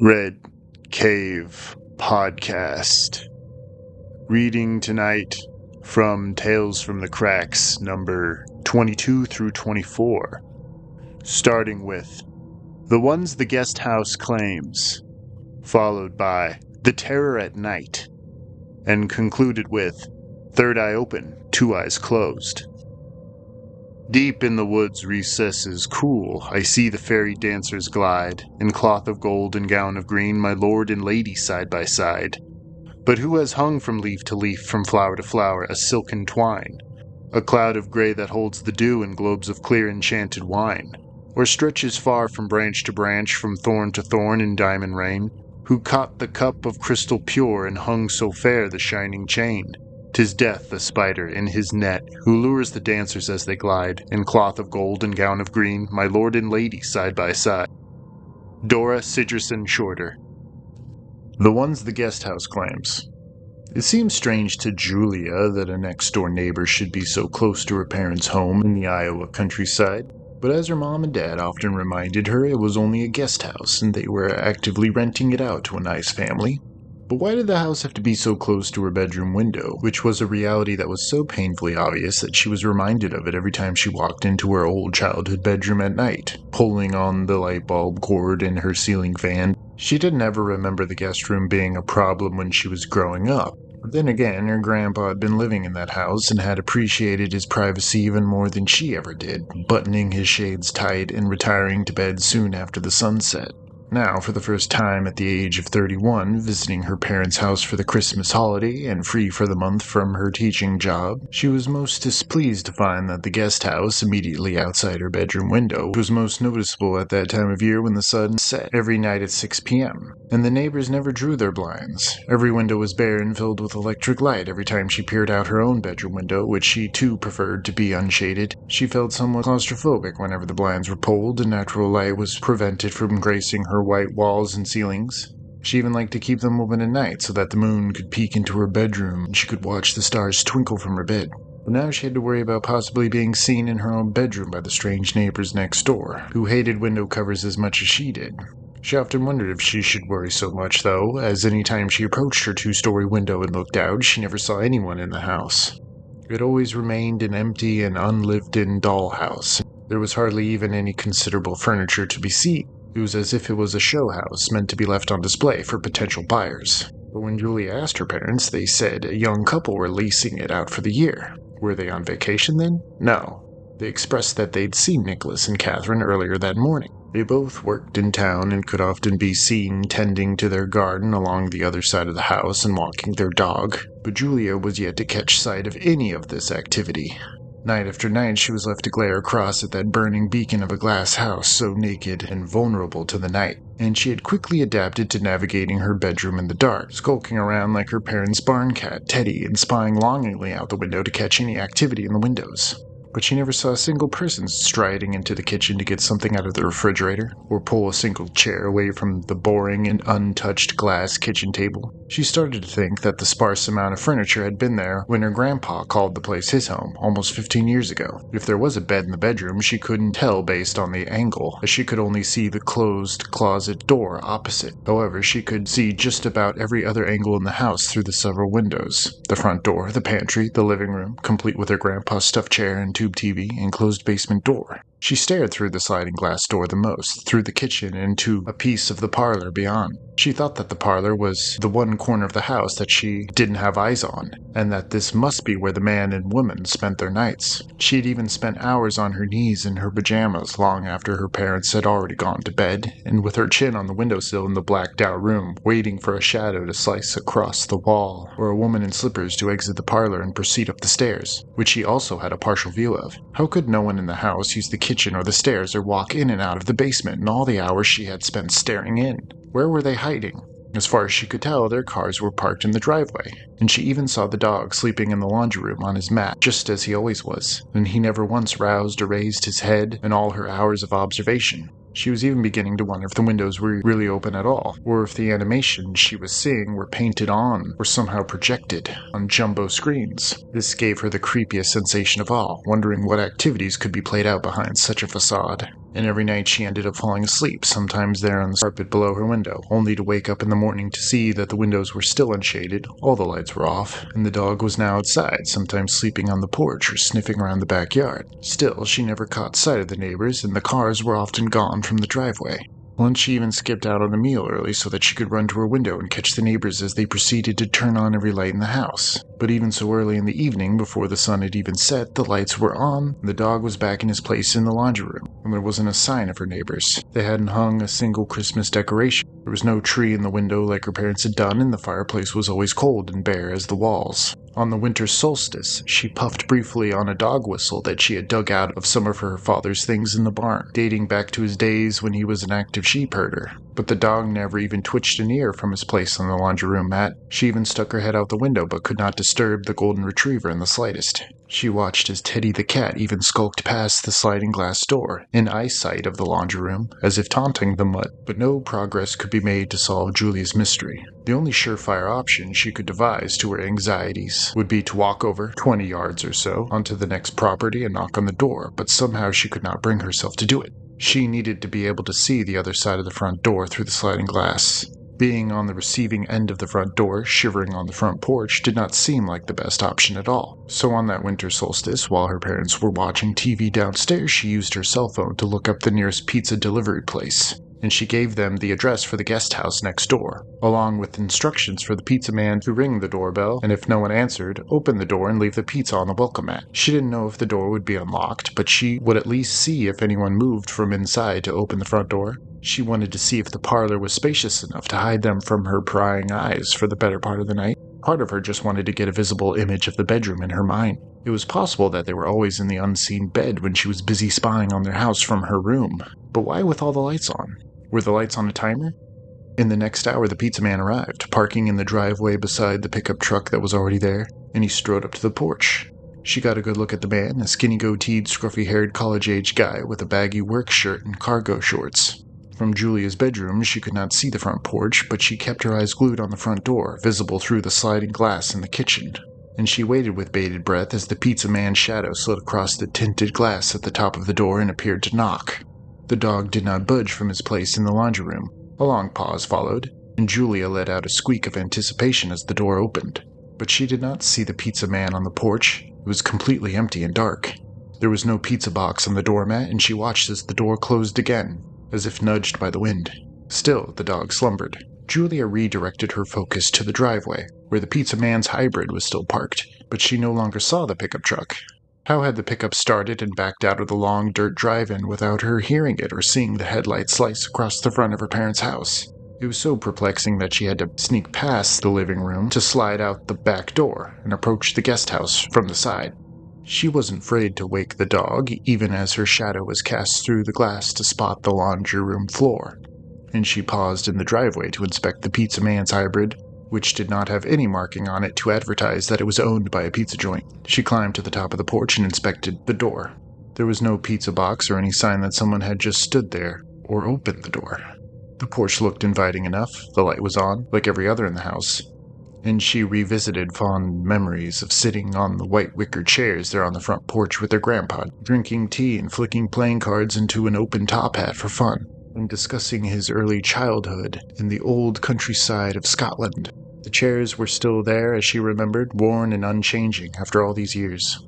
Red Cave Podcast. Reading tonight from Tales from the Cracks, number 22 through 24. Starting with The Ones the Guest House Claims, followed by The Terror at Night, and concluded with Third Eye Open, Two Eyes Closed. Deep in the wood's recesses cool, I see the fairy dancers glide, in cloth of gold and gown of green, my lord and lady side by side. But who has hung from leaf to leaf, from flower to flower, a silken twine, a cloud of grey that holds the dew in globes of clear enchanted wine, or stretches far from branch to branch, from thorn to thorn in diamond rain? Who caught the cup of crystal pure, and hung so fair the shining chain? 'Tis Death, the spider, in his net, who lures the dancers as they glide, in cloth of gold and gown of green, my lord and lady side by side. Dora Sidgerson Shorter. The Ones the Guest House Claims. It seemed strange to Julia that a next-door neighbor should be so close to her parents' home in the Iowa countryside, but as her mom and dad often reminded her, it was only a guest house, and they were actively renting it out to a nice family. But why did the house have to be so close to her bedroom window, which was a reality that was so painfully obvious that she was reminded of it every time she walked into her old childhood bedroom at night, pulling on the light bulb cord in her ceiling fan? She didn't ever remember the guest room being a problem when she was growing up. But then again, her grandpa had been living in that house and had appreciated his privacy even more than she ever did, buttoning his shades tight and retiring to bed soon after the sunset. Now, for the first time at the age of 31, visiting her parents' house for the Christmas holiday and free for the month from her teaching job, she was most displeased to find that the guest house immediately outside her bedroom window was most noticeable at that time of year when the sun set every night at 6 p.m. And the neighbors never drew their blinds. Every window was bare and filled with electric light every time she peered out her own bedroom window, which she too preferred to be unshaded. She felt somewhat claustrophobic whenever the blinds were pulled and natural light was prevented from gracing her white walls and ceilings. She even liked to keep them open at night so that the moon could peek into her bedroom and she could watch the stars twinkle from her bed. But now she had to worry about possibly being seen in her own bedroom by the strange neighbors next door, who hated window covers as much as she did. She often wondered if she should worry so much, though, as any time she approached her two-story window and looked out, she never saw anyone in the house. It always remained an empty and unlived-in dollhouse. There was hardly even any considerable furniture to be seen. It was as if it was a show house meant to be left on display for potential buyers. But when Julia asked her parents, they said a young couple were leasing it out for the year. Were they on vacation then? No. They expressed that they'd seen Nicholas and Catherine earlier that morning. They both worked in town and could often be seen tending to their garden along the other side of the house and walking their dog. But Julia was yet to catch sight of any of this activity. Night after night, she was left to glare across at that burning beacon of a glass house so naked and vulnerable to the night, and she had quickly adapted to navigating her bedroom in the dark, skulking around like her parents' barn cat, Teddy, and spying longingly out the window to catch any activity in the windows. But she never saw a single person striding into the kitchen to get something out of the refrigerator, or pull a single chair away from the boring and untouched glass kitchen table. She started to think that the sparse amount of furniture had been there when her grandpa called the place his home, almost 15 years ago. If there was a bed in the bedroom, she couldn't tell based on the angle, as she could only see the closed closet door opposite. However, she could see just about every other angle in the house through the several windows. The front door, the pantry, the living room, complete with her grandpa's stuffed chair and tube TV, and closed basement door. She stared through the sliding glass door the most, through the kitchen and to a piece of the parlor beyond. She thought that the parlor was the one corner of the house that she didn't have eyes on, and that this must be where the man and woman spent their nights. She had even spent hours on her knees in her pajamas long after her parents had already gone to bed, and with her chin on the windowsill in the blacked-out room, waiting for a shadow to slice across the wall, or a woman in slippers to exit the parlor and proceed up the stairs, which she also had a partial view of. How could no one in the house use the kitchen or the stairs or walk in and out of the basement in all the hours she had spent staring in? Where were they hiding? As far as she could tell, their cars were parked in the driveway, and she even saw the dog sleeping in the laundry room on his mat, just as he always was, and he never once roused or raised his head in all her hours of observation. She was even beginning to wonder if the windows were really open at all, or if the animations she was seeing were painted on or somehow projected on jumbo screens. This gave her the creepiest sensation of all, wondering what activities could be played out behind such a facade. and every night she ended up falling asleep, sometimes there on the carpet below her window, only to wake up in the morning to see that the windows were still unshaded, all the lights were off, and the dog was now outside, sometimes sleeping on the porch or sniffing around the backyard. Still, she never caught sight of the neighbors, and the cars were often gone from the driveway. Once she even skipped out on a meal early so that she could run to her window and catch the neighbors as they proceeded to turn on every light in the house. But even so early in the evening, before the sun had even set, the lights were on, the dog was back in his place in the laundry room, and there wasn't a sign of her neighbors. They hadn't hung a single Christmas decoration. There was no tree in the window like her parents had done, and the fireplace was always cold and bare as the walls. On the winter solstice, she puffed briefly on a dog whistle that she had dug out of some of her father's things in the barn, dating back to his days when he was an active sheep herder. But the dog never even twitched an ear from his place on the laundry room mat. She even stuck her head out the window but could not disturb the golden retriever in the slightest. She watched as Teddy the cat even skulked past the sliding glass door, in eyesight of the laundry room, as if taunting the mutt. But no progress could be made to solve Julia's mystery. The only surefire option she could devise to her anxieties would be to walk over 20 yards or so onto the next property and knock on the door, but somehow she could not bring herself to do it. She needed to be able to see the other side of the front door through the sliding glass. Being on the receiving end of the front door, shivering on the front porch, did not seem like the best option at all. So on that winter solstice, while her parents were watching TV downstairs, she used her cell phone to look up the nearest pizza delivery place, and she gave them the address for the guest house next door, along with instructions for the pizza man to ring the doorbell, and if no one answered, open the door and leave the pizza on the welcome mat. She didn't know if the door would be unlocked, but she would at least see if anyone moved from inside to open the front door. She wanted to see if the parlor was spacious enough to hide them from her prying eyes for the better part of the night. Part of her just wanted to get a visible image of the bedroom in her mind. It was possible that they were always in the unseen bed when she was busy spying on their house from her room. But why with all the lights on? Were the lights on a timer? In the next hour, the pizza man arrived, parking in the driveway beside the pickup truck that was already there, and he strode up to the porch. She got a good look at the man, a skinny goateed, scruffy-haired college-age guy with a baggy work shirt and cargo shorts. From Julia's bedroom, she could not see the front porch, but she kept her eyes glued on the front door, visible through the sliding glass in the kitchen, and she waited with bated breath as the pizza man's shadow slid across the tinted glass at the top of the door and appeared to knock. The dog did not budge from his place in the laundry room. A long pause followed, and Julia let out a squeak of anticipation as the door opened. But she did not see the pizza man on the porch. It was completely empty and dark. There was no pizza box on the doormat, and she watched as the door closed again, as if nudged by the wind. Still, the dog slumbered. Julia redirected her focus to the driveway, where the pizza man's hybrid was still parked, but she no longer saw the pickup truck. How had the pickup started and backed out of the long dirt drive-in without her hearing it or seeing the headlight slice across the front of her parents' house? It was so perplexing that she had to sneak past the living room to slide out the back door and approach the guest house from the side. She wasn't afraid to wake the dog, even as her shadow was cast through the glass to spot the laundry room floor, and she paused in the driveway to inspect the pizza man's hybrid, which did not have any marking on it to advertise that it was owned by a pizza joint. She climbed to the top of the porch and inspected the door. There was no pizza box or any sign that someone had just stood there or opened the door. The porch looked inviting enough. The light was on, like every other in the house, and she revisited fond memories of sitting on the white wicker chairs there on the front porch with her grandpa, drinking tea and flicking playing cards into an open top hat for fun, and discussing his early childhood in the old countryside of Scotland. The chairs were still there, as she remembered, worn and unchanging after all these years.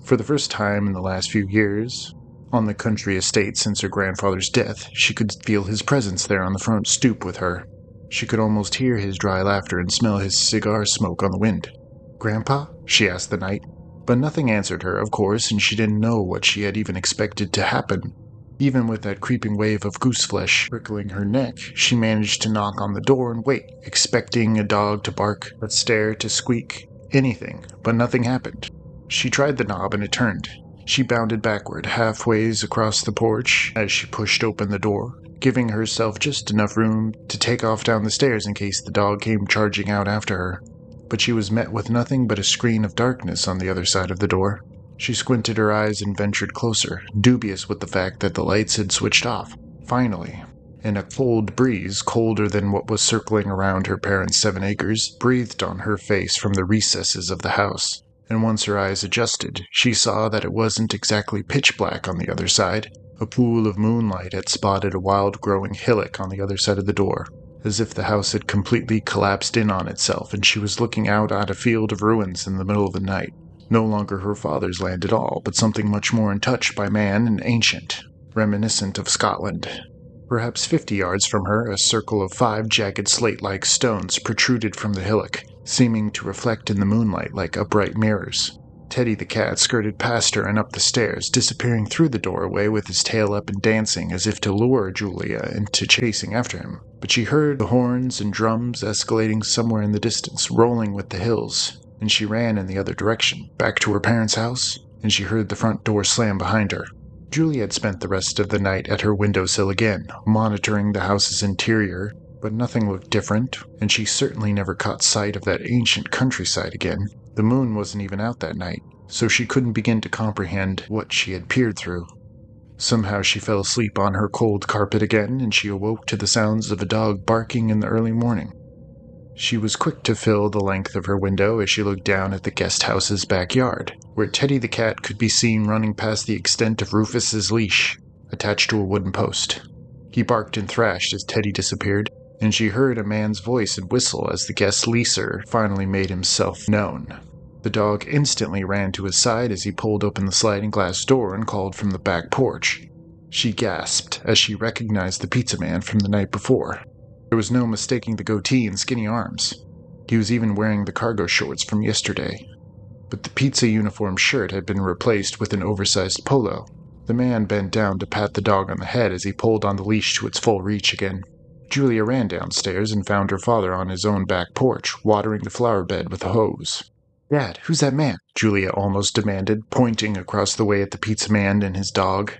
For the first time in the last few years, on the country estate since her grandfather's death, she could feel his presence there on the front stoop with her. She could almost hear his dry laughter and smell his cigar smoke on the wind. "Grandpa?" she asked the night. But nothing answered her, of course, and she didn't know what she had even expected to happen. Even with that creeping wave of gooseflesh prickling her neck, she managed to knock on the door and wait, expecting a dog to bark, a stare to squeak, anything, but nothing happened. She tried the knob and it turned. She bounded backward, halfways across the porch, as she pushed open the door, giving herself just enough room to take off down the stairs in case the dog came charging out after her. But she was met with nothing but a screen of darkness on the other side of the door. She squinted her eyes and ventured closer, dubious with the fact that the lights had switched off. Finally, and a cold breeze, colder than what was circling around her parents' 7 acres, breathed on her face from the recesses of the house. And once her eyes adjusted, she saw that it wasn't exactly pitch black on the other side. A pool of moonlight had spotted a wild-growing hillock on the other side of the door, as if the house had completely collapsed in on itself and she was looking out at a field of ruins in the middle of the night. No longer her father's land at all, but something much more untouched by man and ancient, reminiscent of Scotland. Perhaps 50 yards from her, a circle of 5 jagged slate-like stones protruded from the hillock, seeming to reflect in the moonlight like upright mirrors. Teddy the cat skirted past her and up the stairs, disappearing through the doorway with his tail up and dancing as if to lure Julia into chasing after him. But she heard the horns and drums escalating somewhere in the distance, rolling with the hills, and she ran in the other direction, back to her parents' house, and she heard the front door slam behind her. Julia had spent the rest of the night at her windowsill again, monitoring the house's interior, but nothing looked different, and she certainly never caught sight of that ancient countryside again. The moon wasn't even out that night, so she couldn't begin to comprehend what she had peered through. Somehow she fell asleep on her cold carpet again, and she awoke to the sounds of a dog barking in the early morning. She was quick to fill the length of her window as she looked down at the guest house's backyard, where Teddy the cat could be seen running past the extent of Rufus's leash, attached to a wooden post. He barked and thrashed as Teddy disappeared, and she heard a man's voice and whistle as the guest leaser finally made himself known. The dog instantly ran to his side as he pulled open the sliding glass door and called from the back porch. She gasped as she recognized the pizza man from the night before. There was no mistaking the goatee and skinny arms. He was even wearing the cargo shorts from yesterday. But the pizza uniform shirt had been replaced with an oversized polo. The man bent down to pat the dog on the head as he pulled on the leash to its full reach again. Julia ran downstairs and found her father on his own back porch, watering the flower bed with a hose. "Dad, who's that man?" Julia almost demanded, pointing across the way at the pizza man and his dog.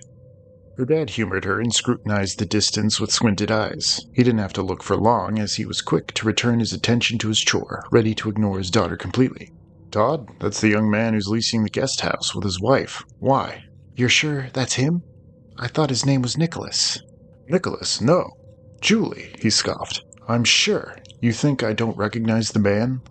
Her dad humored her and scrutinized the distance with squinted eyes. He didn't have to look for long, as he was quick to return his attention to his chore, ready to ignore his daughter completely. "Todd, that's the young man who's leasing the guest house with his wife. Why?" "You're sure that's him? I thought his name was Nicholas." "Nicholas? No. Julie," he scoffed. "I'm sure. You think I don't recognize the man?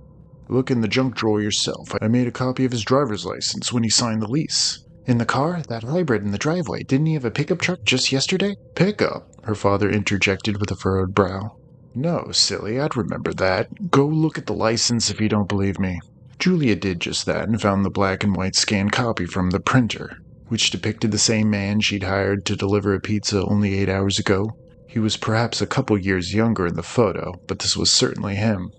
Look in the junk drawer yourself. I made a copy of his driver's license when he signed the lease." "In the car? That hybrid in the driveway. Didn't he have a pickup truck just yesterday?" "Pickup?" her father interjected with a furrowed brow. "No, silly, I'd remember that. Go look at the license if you don't believe me." Julia did just that and found the black and white scanned copy from the printer, which depicted the same man she'd hired to deliver a pizza only 8 hours ago. He was perhaps a couple years younger in the photo, but this was certainly him.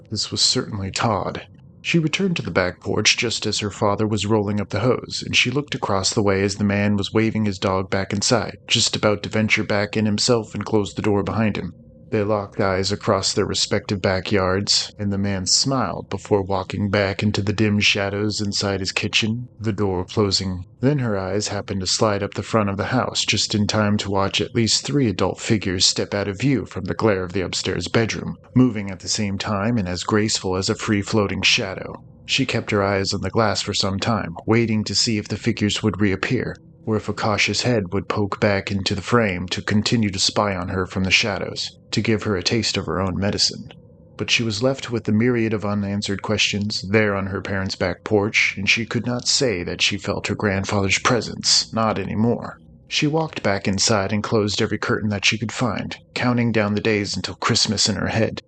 This was certainly Todd. She returned to the back porch just as her father was rolling up the hose, and she looked across the way as the man was waving his dog back inside, just about to venture back in himself and close the door behind him. They locked eyes across their respective backyards, and the man smiled before walking back into the dim shadows inside his kitchen, the door closing. Then her eyes happened to slide up the front of the house just in time to watch at least 3 adult figures step out of view from the glare of the upstairs bedroom, moving at the same time and as graceful as a free-floating shadow. She kept her eyes on the glass for some time, waiting to see if the figures would reappear, or if a cautious head would poke back into the frame to continue to spy on her from the shadows, to give her a taste of her own medicine. But she was left with the myriad of unanswered questions there on her parents' back porch, and she could not say that she felt her grandfather's presence, not anymore. She walked back inside and closed every curtain that she could find, counting down the days until Christmas in her head.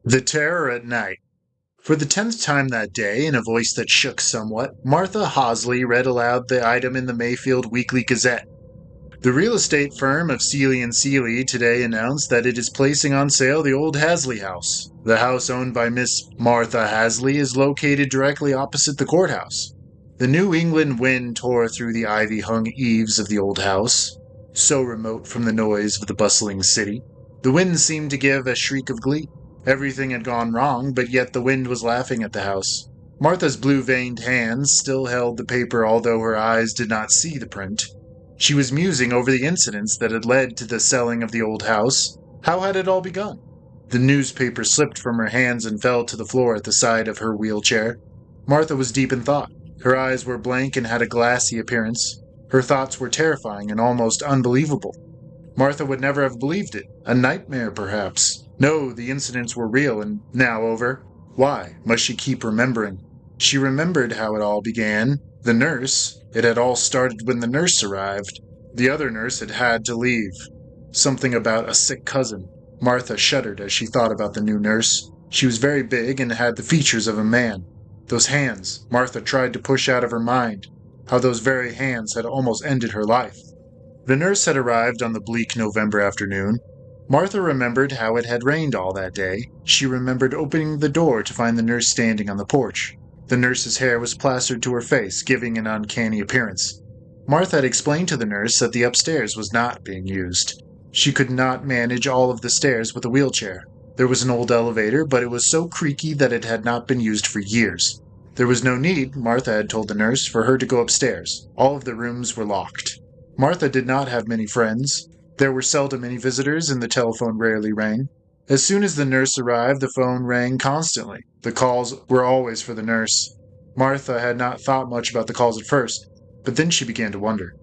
The Terror at Night. For the 10th time that day, in a voice that shook somewhat, Martha Hosley read aloud the item in the Mayfield Weekly Gazette. The real estate firm of Seeley & Seeley today announced that it is placing on sale the old Hasley house. The house owned by Miss Martha Hasley is located directly opposite the courthouse. The New England wind tore through the ivy-hung eaves of the old house, so remote from the noise of the bustling city. The wind seemed to give a shriek of glee. Everything had gone wrong, but yet the wind was laughing at the house. Martha's blue-veined hands still held the paper, although her eyes did not see the print. She was musing over the incidents that had led to the selling of the old house. How had it all begun? The newspaper slipped from her hands and fell to the floor at the side of her wheelchair. Martha was deep in thought. Her eyes were blank and had a glassy appearance. Her thoughts were terrifying and almost unbelievable. Martha would never have believed it. A nightmare, perhaps. No, the incidents were real and now over. Why must she keep remembering? She remembered how it all began. The nurse. It had all started when the nurse arrived. The other nurse had had to leave. Something about a sick cousin. Martha shuddered as she thought about the new nurse. She was very big and had the features of a man. Those hands Martha tried to push out of her mind. How those very hands had almost ended her life. The nurse had arrived on the bleak November afternoon. Martha remembered how it had rained all that day. She remembered opening the door to find the nurse standing on the porch. The nurse's hair was plastered to her face, giving an uncanny appearance. Martha had explained to the nurse that the upstairs was not being used. She could not manage all of the stairs with a wheelchair. There was an old elevator, but it was so creaky that it had not been used for years. There was no need, Martha had told the nurse, for her to go upstairs. All of the rooms were locked. Martha did not have many friends. There were seldom any visitors, and the telephone rarely rang. As soon as the nurse arrived, the phone rang constantly. The calls were always for the nurse. Martha had not thought much about the calls at first, but then she began to wonder.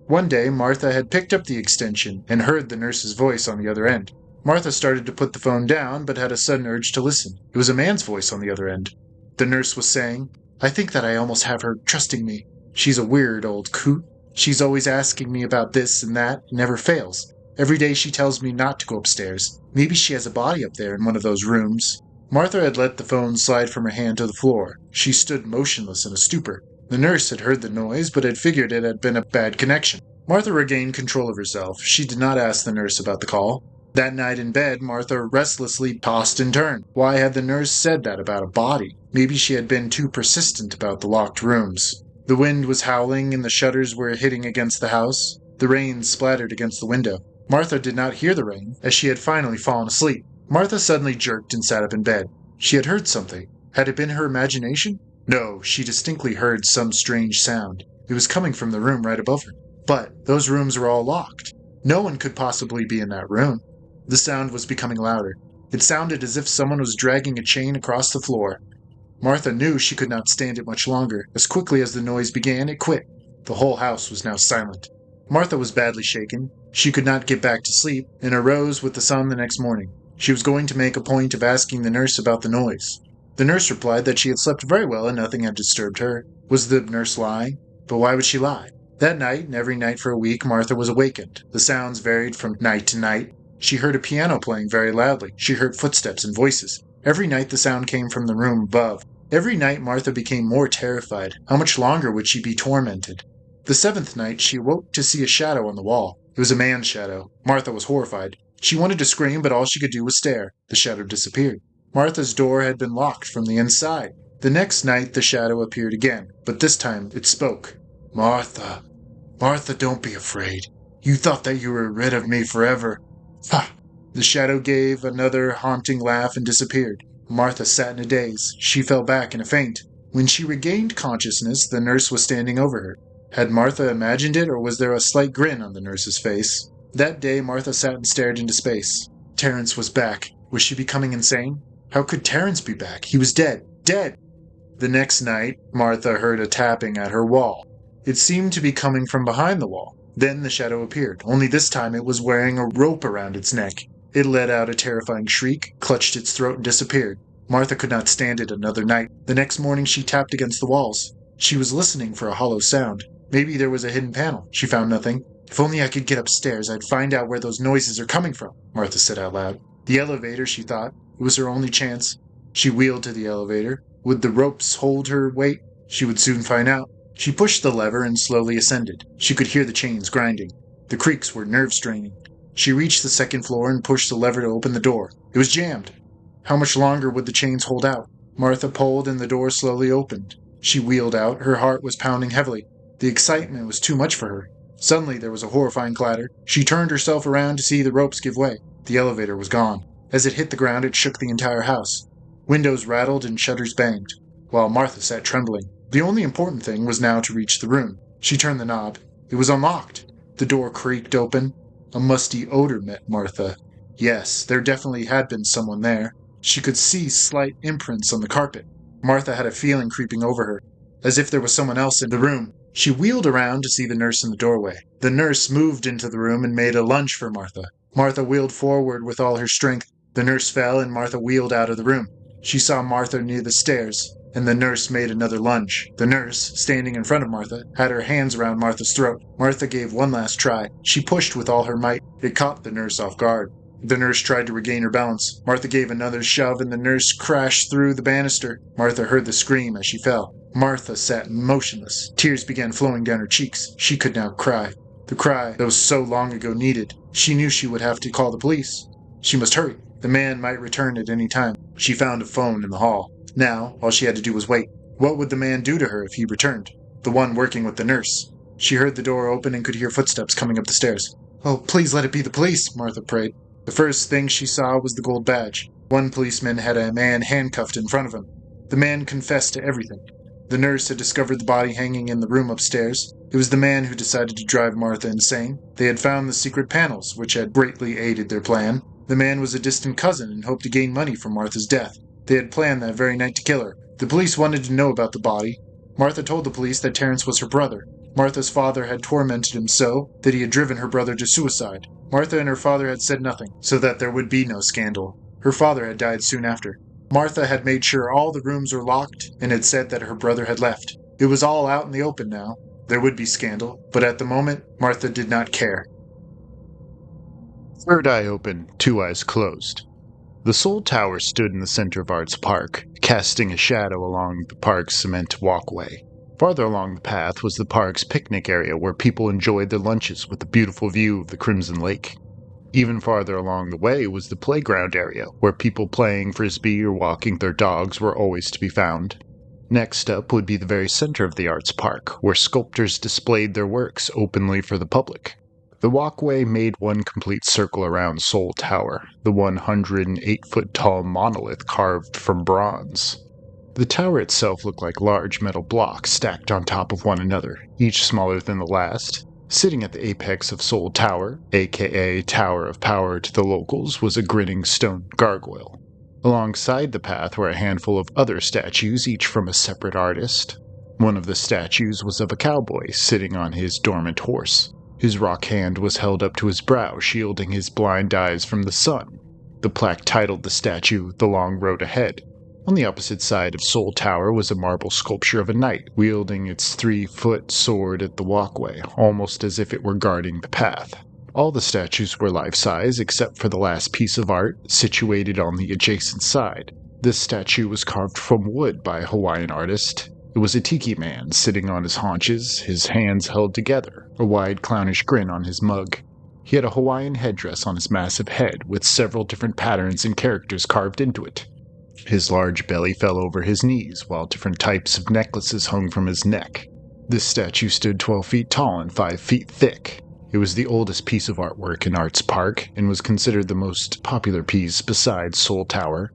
One day, Martha had picked up the extension and heard the nurse's voice on the other end. Martha started to put the phone down, but had a sudden urge to listen. It was a man's voice on the other end. The nurse was saying, "I think that I almost have her trusting me. She's a weird old coot. She's always asking me about this and that, and never fails. Every day she tells me not to go upstairs. Maybe she has a body up there in one of those rooms." Martha had let the phone slide from her hand to the floor. She stood motionless in a stupor. The nurse had heard the noise, but had figured it had been a bad connection. Martha regained control of herself. She did not ask the nurse about the call. That night in bed, Martha restlessly tossed and turned. Why had the nurse said that about a body? Maybe she had been too persistent about the locked rooms. The wind was howling and the shutters were hitting against the house. The rain splattered against the window. Martha did not hear the rain, as she had finally fallen asleep. Martha suddenly jerked and sat up in bed. She had heard something. Had it been her imagination? No, she distinctly heard some strange sound. It was coming from the room right above her. But those rooms were all locked. No one could possibly be in that room. The sound was becoming louder. It sounded as if someone was dragging a chain across the floor. Martha knew she could not stand it much longer. As quickly as the noise began, it quit. The whole house was now silent. Martha was badly shaken. She could not get back to sleep, and arose with the sun the next morning. She was going to make a point of asking the nurse about the noise. The nurse replied that she had slept very well and nothing had disturbed her. Was the nurse lying? But why would she lie? That night, and every night for a week, Martha was awakened. The sounds varied from night to night. She heard a piano playing very loudly. She heard footsteps and voices. Every night the sound came from the room above. Every night Martha became more terrified. How much longer would she be tormented? The seventh night she awoke to see a shadow on the wall. It was a man's shadow. Martha was horrified. She wanted to scream, but all she could do was stare. The shadow disappeared. Martha's door had been locked from the inside. The next night the shadow appeared again, but this time it spoke. "Martha, Martha, don't be afraid. You thought that you were rid of me forever. Ha!" The shadow gave another haunting laugh and disappeared. Martha sat in a daze. She fell back in a faint. When she regained consciousness, the nurse was standing over her. Had Martha imagined it, or was there a slight grin on the nurse's face? That day Martha sat and stared into space. Terence was back. Was she becoming insane? How could Terence be back? He was dead. Dead! The next night, Martha heard a tapping at her wall. It seemed to be coming from behind the wall. Then the shadow appeared, only this time it was wearing a rope around its neck. It let out a terrifying shriek, clutched its throat and disappeared. Martha could not stand it another night. The next morning she tapped against the walls. She was listening for a hollow sound. Maybe there was a hidden panel. She found nothing. "If only I could get upstairs, I'd find out where those noises are coming from," Martha said out loud. The elevator, she thought. It was her only chance. She wheeled to the elevator. Would the ropes hold her weight? She would soon find out. She pushed the lever and slowly ascended. She could hear the chains grinding. The creaks were nerve-straining. She reached the second floor and pushed the lever to open the door. It was jammed. How much longer would the chains hold out? Martha pulled and the door slowly opened. She wheeled out. Her heart was pounding heavily. The excitement was too much for her. Suddenly there was a horrifying clatter. She turned herself around to see the ropes give way. The elevator was gone. As it hit the ground, it shook the entire house. Windows rattled and shutters banged, while Martha sat trembling. The only important thing was now to reach the room. She turned the knob. It was unlocked. The door creaked open. A musty odor met Martha. Yes, there definitely had been someone there. She could see slight imprints on the carpet. Martha had a feeling creeping over her, as if there was someone else in the room. She wheeled around to see the nurse in the doorway. The nurse moved into the room and made a lunge for Martha. Martha wheeled forward with all her strength. The nurse fell and Martha wheeled out of the room. She saw Martha near the stairs. and the nurse made another lunge. The nurse, standing in front of Martha, had her hands around Martha's throat. Martha gave one last try. She pushed with all her might. It caught the nurse off guard. The nurse tried to regain her balance. Martha gave another shove, and the nurse crashed through the banister. Martha heard the scream as she fell. Martha sat motionless. Tears began flowing down her cheeks. She could now cry. The cry that was so long ago needed. She knew she would have to call the police. She must hurry. The man might return at any time. She found a phone in the hall. Now, all she had to do was wait. What would the man do to her if he returned? The one working with the nurse. She heard the door open and could hear footsteps coming up the stairs. "Oh, please let it be the police," Martha prayed. The first thing she saw was the gold badge. One policeman had a man handcuffed in front of him. The man confessed to everything. The nurse had discovered the body hanging in the room upstairs. It was the man who decided to drive Martha insane. They had found the secret panels, which had greatly aided their plan. The man was a distant cousin and hoped to gain money from Martha's death. They had planned that very night to kill her. The police wanted to know about the body. Martha told the police that Terence was her brother. Martha's father had tormented him so that he had driven her brother to suicide. Martha and her father had said nothing, so that there would be no scandal. Her father had died soon after. Martha had made sure all the rooms were locked and had said that her brother had left. It was all out in the open now. There would be scandal, but at the moment, Martha did not care. Third eye open, two eyes closed. The Soul Tower stood in the center of Arts Park, casting a shadow along the park's cement walkway. Farther along the path was the park's picnic area where people enjoyed their lunches with a beautiful view of the Crimson Lake. Even farther along the way was the playground area, where people playing frisbee or walking their dogs were always to be found. Next up would be the very center of the Arts Park, where sculptors displayed their works openly for the public. The walkway made one complete circle around Soul Tower, the 108-foot-tall monolith carved from bronze. The tower itself looked like large metal blocks stacked on top of one another, each smaller than the last. Sitting at the apex of Soul Tower, aka Tower of Power to the locals, was a grinning stone gargoyle. Alongside the path were a handful of other statues, each from a separate artist. One of the statues was of a cowboy sitting on his dormant horse. His rock hand was held up to his brow, shielding his blind eyes from the sun. The plaque titled the statue The Long Road Ahead. On the opposite side of Soul Tower was a marble sculpture of a knight, wielding its 3-foot sword at the walkway, almost as if it were guarding the path. All the statues were life-size, except for the last piece of art, situated on the adjacent side. This statue was carved from wood by a Hawaiian artist. It was a tiki man sitting on his haunches, his hands held together, a wide clownish grin on his mug. He had a Hawaiian headdress on his massive head, with several different patterns and characters carved into it. His large belly fell over his knees, while different types of necklaces hung from his neck. This statue stood 12 feet tall and 5 feet thick. It was the oldest piece of artwork in Arts Park, and was considered the most popular piece besides Soul Tower.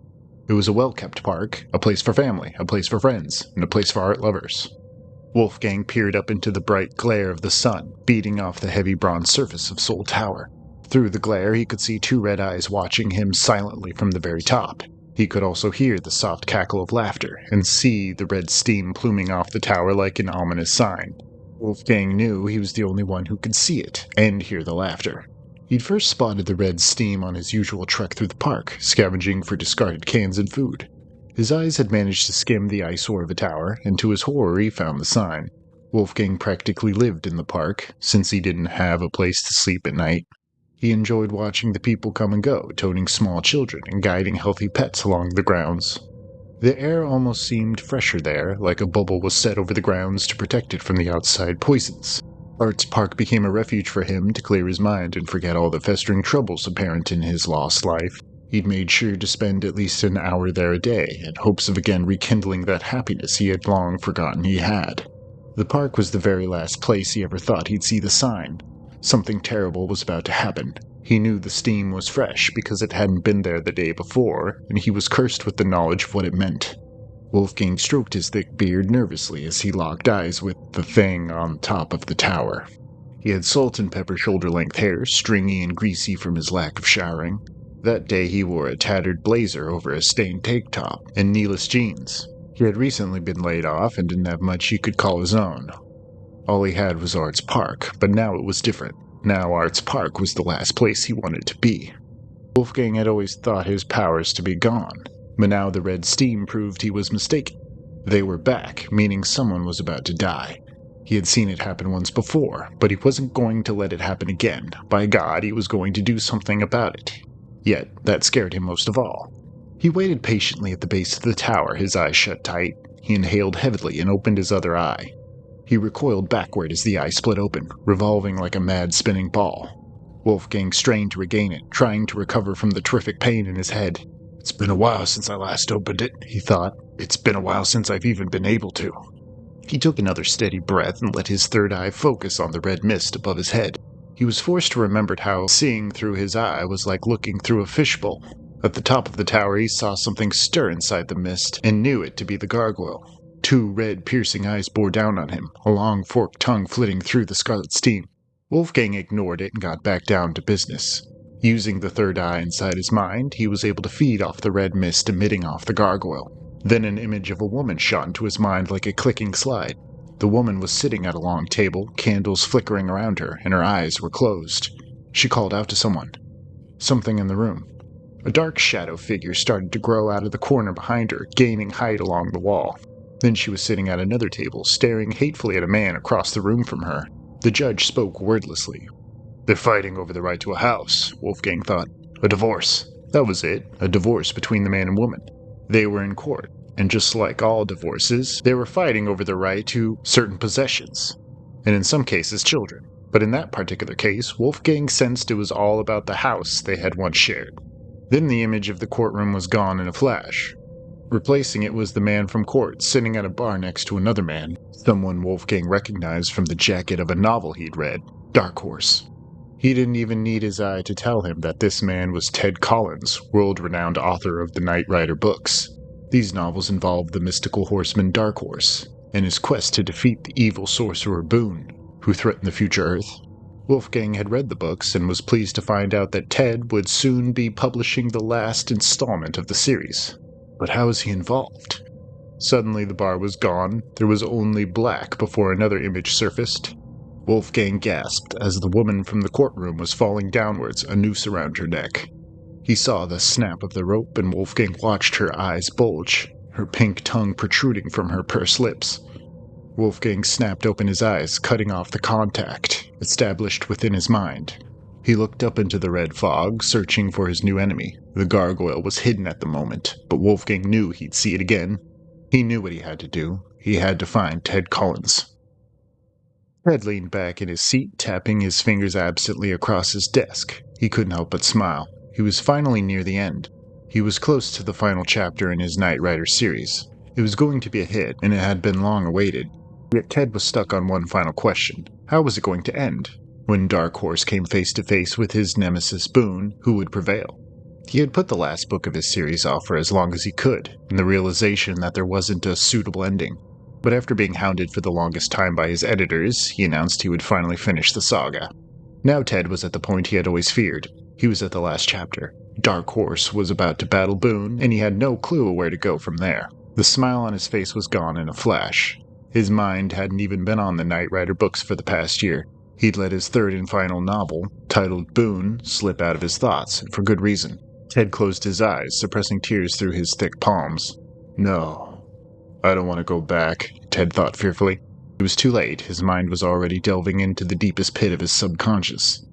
It was a well-kept park, a place for family, a place for friends, and a place for art lovers. Wolfgang peered up into the bright glare of the sun, beating off the heavy bronze surface of Soul Tower. Through the glare, he could see 2 red eyes watching him silently from the very top. He could also hear the soft cackle of laughter, and see the red steam pluming off the tower like an ominous sign. Wolfgang knew he was the only one who could see it, and hear the laughter. He'd first spotted the red steam on his usual trek through the park, scavenging for discarded cans and food. His eyes had managed to skim the eyesore of the tower, and to his horror he found the sign. Wolfgang practically lived in the park, since he didn't have a place to sleep at night. He enjoyed watching the people come and go, toting small children and guiding healthy pets along the grounds. The air almost seemed fresher there, like a bubble was set over the grounds to protect it from the outside poisons. Arts Park became a refuge for him to clear his mind and forget all the festering troubles apparent in his lost life. He'd made sure to spend at least an hour there a day, in hopes of again rekindling that happiness he had long forgotten he had. The park was the very last place he ever thought he'd see the sign. Something terrible was about to happen. He knew the steam was fresh because it hadn't been there the day before, and he was cursed with the knowledge of what it meant. Wolfgang stroked his thick beard nervously as he locked eyes with the thing on top of the tower. He had salt and pepper shoulder-length hair, stringy and greasy from his lack of showering. That day he wore a tattered blazer over a stained tank top and kneeless jeans. He had recently been laid off and didn't have much he could call his own. All he had was Arts Park, but now it was different. Now Arts Park was the last place he wanted to be. Wolfgang had always thought his powers to be gone, but now the red steam proved he was mistaken. They were back, meaning someone was about to die. He had seen it happen once before, but he wasn't going to let it happen again. By God, he was going to do something about it. Yet, that scared him most of all. He waited patiently at the base of the tower, his eyes shut tight. He inhaled heavily and opened his other eye. He recoiled backward as the eye split open, revolving like a mad spinning ball. Wolfgang strained to regain it, trying to recover from the terrific pain in his head. "It's been a while since I last opened it," he thought. "It's been a while since I've even been able to." He took another steady breath and let his third eye focus on the red mist above his head. He was forced to remember how seeing through his eye was like looking through a fishbowl. At the top of the tower he saw something stir inside the mist, and knew it to be the gargoyle. Two red, piercing eyes bore down on him, a long forked tongue flitting through the scarlet steam. Wolfgang ignored it and got back down to business. Using the third eye inside his mind, he was able to feed off the red mist emitting off the gargoyle. Then an image of a woman shot into his mind like a clicking slide. The woman was sitting at a long table, candles flickering around her, and her eyes were closed. She called out to someone. Something in the room. A dark shadow figure started to grow out of the corner behind her, gaining height along the wall. Then she was sitting at another table, staring hatefully at a man across the room from her. The judge spoke wordlessly. "They're fighting over the right to a house," Wolfgang thought. "A divorce." That was it, a divorce between the man and woman. They were in court, and just like all divorces, they were fighting over the right to certain possessions, and in some cases children. But in that particular case, Wolfgang sensed it was all about the house they had once shared. Then the image of the courtroom was gone in a flash. Replacing it was the man from court, sitting at a bar next to another man, someone Wolfgang recognized from the jacket of a novel he'd read, Dark Horse. He didn't even need his eye to tell him that this man was Ted Collins, world-renowned author of the Knight Rider books. These novels involved the mystical horseman Dark Horse, and his quest to defeat the evil sorcerer Boone, who threatened the future Earth. Wolfgang had read the books and was pleased to find out that Ted would soon be publishing the last installment of the series. But how was he involved? Suddenly the bar was gone. There was only black before another image surfaced. Wolfgang gasped as the woman from the courtroom was falling downwards, a noose around her neck. He saw the snap of the rope, and Wolfgang watched her eyes bulge, her pink tongue protruding from her pursed lips. Wolfgang snapped open his eyes, cutting off the contact established within his mind. He looked up into the red fog, searching for his new enemy. The gargoyle was hidden at the moment, but Wolfgang knew he'd see it again. He knew what he had to do. He had to find Ted Collins. Ted leaned back in his seat, tapping his fingers absently across his desk. He couldn't help but smile. He was finally near the end. He was close to the final chapter in his Knight Rider series. It was going to be a hit, and it had been long awaited. Yet Ted was stuck on one final question. How was it going to end? When Dark Horse came face to face with his nemesis Boone, who would prevail? He had put the last book of his series off for as long as he could, in the realization that there wasn't a suitable ending. But after being hounded for the longest time by his editors, he announced he would finally finish the saga. Now Ted was at the point he had always feared. He was at the last chapter. Dark Horse was about to battle Boone, and he had no clue where to go from there. The smile on his face was gone in a flash. His mind hadn't even been on the Knight Rider books for the past year. He'd let his third and final novel, titled Boone, slip out of his thoughts, and for good reason. Ted closed his eyes, suppressing tears through his thick palms. No. I don't want to go back, Ted thought fearfully. It was too late. His mind was already delving into the deepest pit of his subconscious.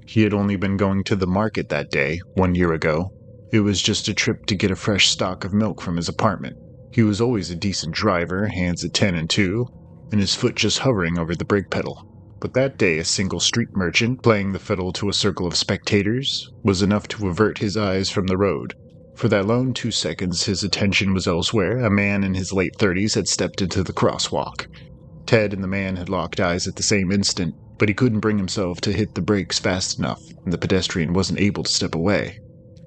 He had only been going to the market that day, 1 year ago. It was just a trip to get a fresh stock of milk from his apartment. He was always a decent driver, hands at 10 and 2, and his foot just hovering over the brake pedal. But that day a single street merchant, playing the fiddle to a circle of spectators, was enough to avert his eyes from the road. For that lone 2 seconds his attention was elsewhere. A man in his late 30s had stepped into the crosswalk. Ted and the man had locked eyes at the same instant, but he couldn't bring himself to hit the brakes fast enough, and the pedestrian wasn't able to step away.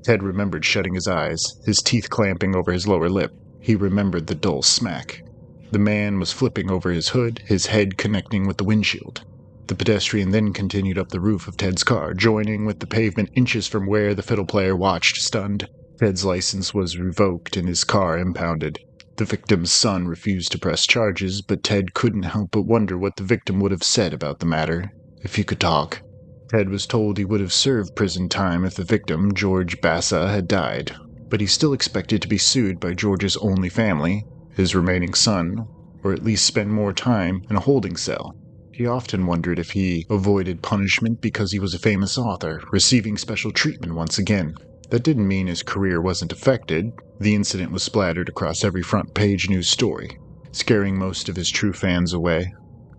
Ted remembered shutting his eyes, his teeth clamping over his lower lip. He remembered the dull smack. The man was flipping over his hood, his head connecting with the windshield. The pedestrian then continued up the roof of Ted's car, joining with the pavement inches from where the fiddle player watched, stunned. Ted's license was revoked and his car impounded. The victim's son refused to press charges, but Ted couldn't help but wonder what the victim would have said about the matter, if he could talk. Ted was told he would have served prison time if the victim, George Bassa, had died, but he still expected to be sued by George's only family, his remaining son, or at least spend more time in a holding cell. He often wondered if he avoided punishment because he was a famous author, receiving special treatment once again. That didn't mean his career wasn't affected. The incident was splattered across every front-page news story, scaring most of his true fans away.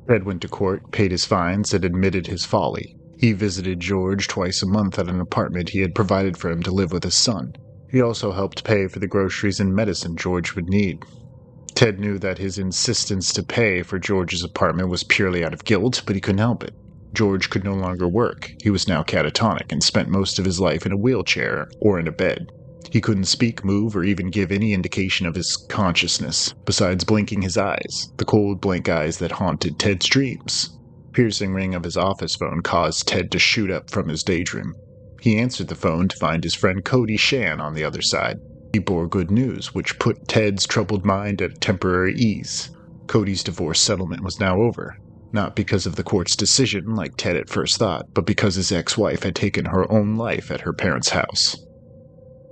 Ted went to court, paid his fines, and admitted his folly. He visited George twice a month at an apartment he had provided for him to live with his son. He also helped pay for the groceries and medicine George would need. Ted knew that his insistence to pay for George's apartment was purely out of guilt, but he couldn't help it. George could no longer work. He was now catatonic and spent most of his life in a wheelchair or in a bed. He couldn't speak, move, or even give any indication of his consciousness, besides blinking his eyes, the cold, blank eyes that haunted Ted's dreams. The piercing ring of his office phone caused Ted to shoot up from his daydream. He answered the phone to find his friend Cody Shan on the other side. He bore good news, which put Ted's troubled mind at temporary ease. Cody's divorce settlement was now over, not because of the court's decision like Ted at first thought, but because his ex-wife had taken her own life at her parents' house.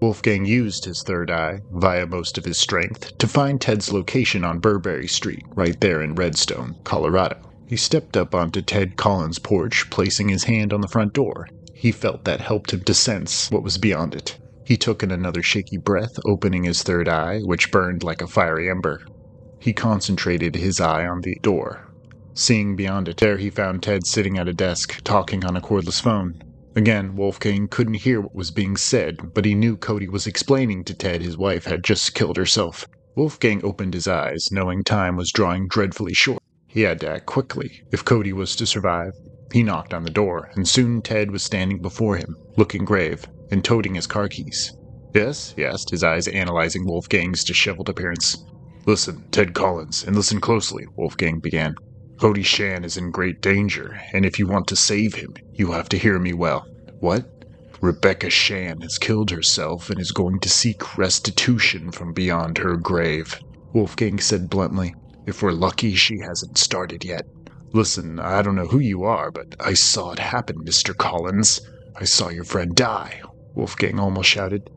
Wolfgang used his third eye, via most of his strength, to find Ted's location on Burberry Street, right there in Redstone, Colorado. He stepped up onto Ted Collins' porch, placing his hand on the front door. He felt that helped him to sense what was beyond it. He took in another shaky breath, opening his third eye, which burned like a fiery ember. He concentrated his eye on the door. Seeing beyond it, there he found Ted sitting at a desk, talking on a cordless phone. Again, Wolfgang couldn't hear what was being said, but he knew Cody was explaining to Ted his wife had just killed herself. Wolfgang opened his eyes, knowing time was drawing dreadfully short. He had to act quickly, if Cody was to survive. He knocked on the door, and soon Ted was standing before him, looking grave, and toting his car keys. "Yes?" he asked, his eyes analyzing Wolfgang's disheveled appearance. "Listen, Ted Collins, and listen closely," Wolfgang began. "Cody Shan is in great danger, and if you want to save him, you have to hear me well." "What?" "Rebecca Shan has killed herself and is going to seek restitution from beyond her grave," Wolfgang said bluntly. "If we're lucky, she hasn't started yet. Listen, I don't know who you are, but I saw it happen, Mr. Collins. I saw your friend die," Wolfgang almost shouted.